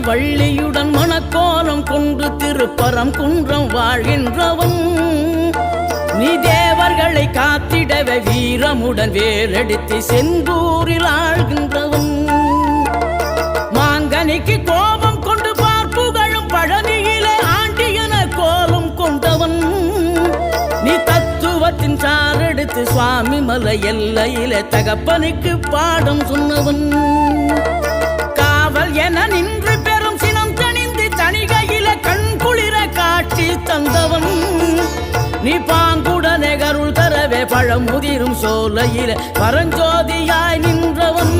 வள்ளியுடன் மணக்கோலம் கொண்டு திருப்பரம் குன்றம் வாழ்கின்றவன். நீ தேவர்களை காத்திடவே வீரமுடன் வேலெடுத்து செந்தூரில் ஆழ்கின்றவன். மாங்கனிக்கு கோபம் கொண்டு பார்ப்புகழும் பழனியிலே ஆண்டியன கோலம் கொண்டவன். நீ தத்துவத்தின் சாரெடுத்து சுவாமி மலை எல்லையிலே தகப்பனுக்கு பாடம் சொன்னவன். காவல் என நின்று பெரும் சினம் தணிந்து தணிகையில கண் குளிர காட்சி தந்தவன். நீ பாங்குடனே கருள் தரவே பழமுதிரும் சோலையில பரஞ்சோதியாய் நின்றவன்.